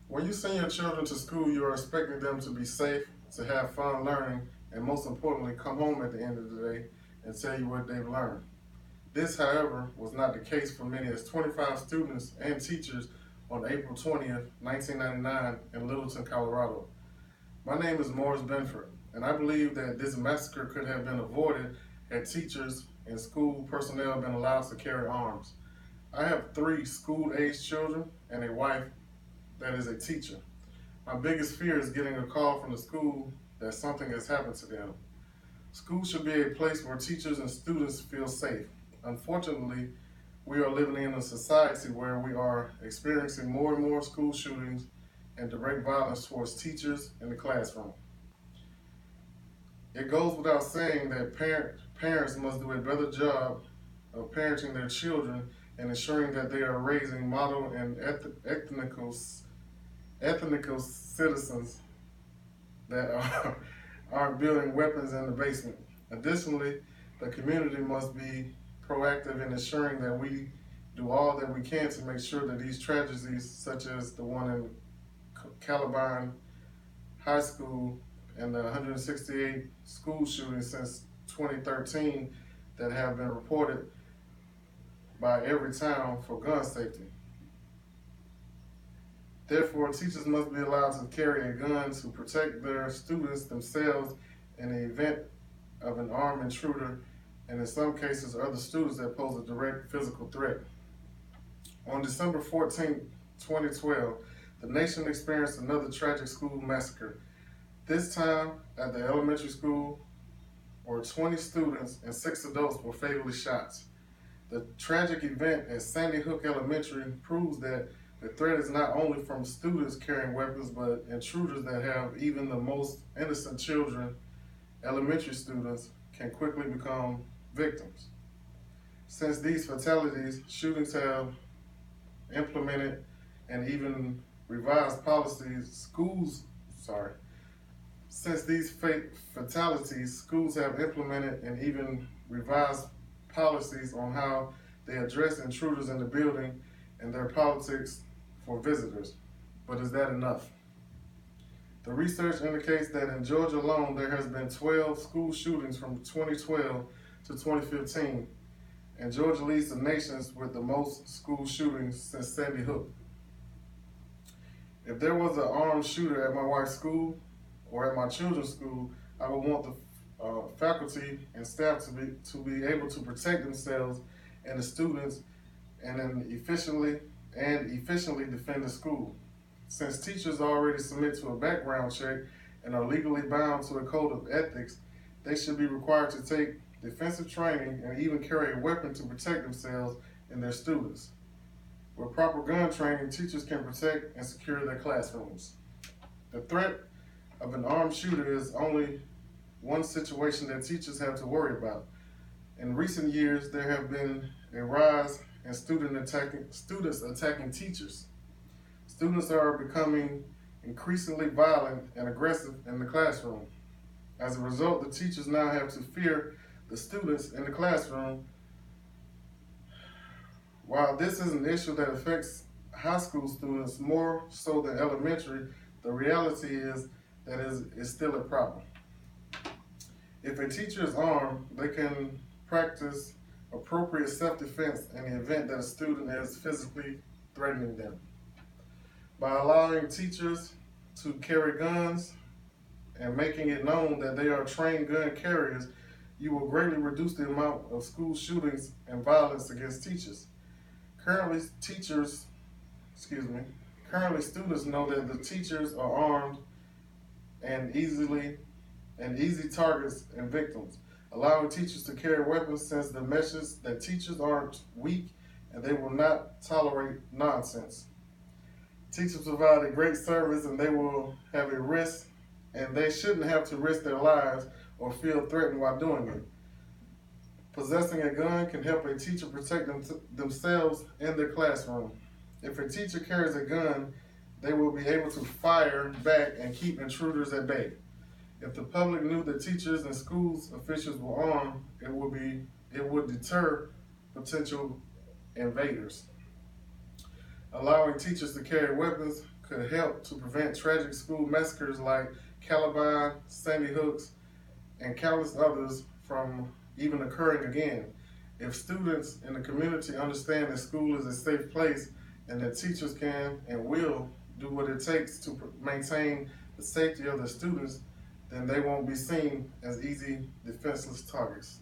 When you send your children to school, you are expecting them to be safe, to have fun learning, and most importantly, come home at the end of the day and tell you what they've learned. This, however, was not the case for many, as 25 students and teachers on April 20th, 1999 in Littleton, Colorado. My name is Morris Benford, and I believe that this massacre could have been avoided had teachers and school personnel been allowed to carry arms. I have 3 school-aged children and a wife that is a teacher. My biggest fear is getting a call from the school that something has happened to them. School should be a place where teachers and students feel safe. Unfortunately, we are living in a society where we are experiencing more and more school shootings and direct violence towards teachers in the classroom. It goes without saying that parents must do a better job of parenting their children and ensuring that they are raising model and ethnical citizens that aren't building weapons in the basement. Additionally, the community must be proactive in ensuring that we do all that we can to make sure that these tragedies, such as the one in Columbine High School and the 168 school shootings since 2013 that have been reported by every town for gun safety. Therefore, teachers must be allowed to carry a gun to protect their students, themselves, in the event of an armed intruder, and in some cases, other students that pose a direct physical threat. On December 14, 2012, the nation experienced another tragic school massacre. This time at the elementary school, where 20 students and 6 adults were fatally shot. The tragic event at Sandy Hook Elementary proves that the threat is not only from students carrying weapons, but intruders that have even the most innocent children, elementary students, can quickly become victims. Since these fatalities, shootings have implemented and even revised policies, Since these fatalities, schools have implemented and even revised policies on how they address intruders in the building and their politics for visitors. But is that enough? The research indicates that in Georgia alone, there has been 12 school shootings from 2012 to 2015, and Georgia leads the nation with the most school shootings since Sandy Hook. If there was an armed shooter at my wife's school or at my children's school, I would want the faculty and staff to be able to protect themselves and the students, and then efficiently defend the school. Since teachers already submit to a background check and are legally bound to a code of ethics, they should be required to take defensive training and even carry a weapon to protect themselves and their students. With proper gun training, teachers can protect and secure their classrooms. The threat of an armed shooter is only one situation that teachers have to worry about. In recent years, there have been a rise in students attacking teachers. Students are becoming increasingly violent and aggressive in the classroom. As a result, the teachers now have to fear the students in the classroom. While this is an issue that affects high school students more so than elementary, the reality is that it is still a problem. If a teacher is armed, they can practice appropriate self-defense in the event that a student is physically threatening them. By allowing teachers to carry guns and making it known that they are trained gun carriers, you will greatly reduce the amount of school shootings and violence against teachers. Currently, students know that the teachers are armed and easy targets and victims. Allowing teachers to carry weapons sends the message that teachers aren't weak and they will not tolerate nonsense. Teachers provide a great service and they will have a risk, and they shouldn't have to risk their lives or feel threatened while doing it. Possessing a gun can help a teacher protect themselves in their classroom. If a teacher carries a gun, they will be able to fire back and keep intruders at bay. If the public knew that teachers and schools officials were armed, it would deter potential invaders. Allowing teachers to carry weapons could help to prevent tragic school massacres like Columbine, Sandy Hooks, and countless others from even occurring again. If students in the community understand that school is a safe place and that teachers can and will do what it takes to maintain the safety of their students, then they won't be seen as easy, defenseless targets.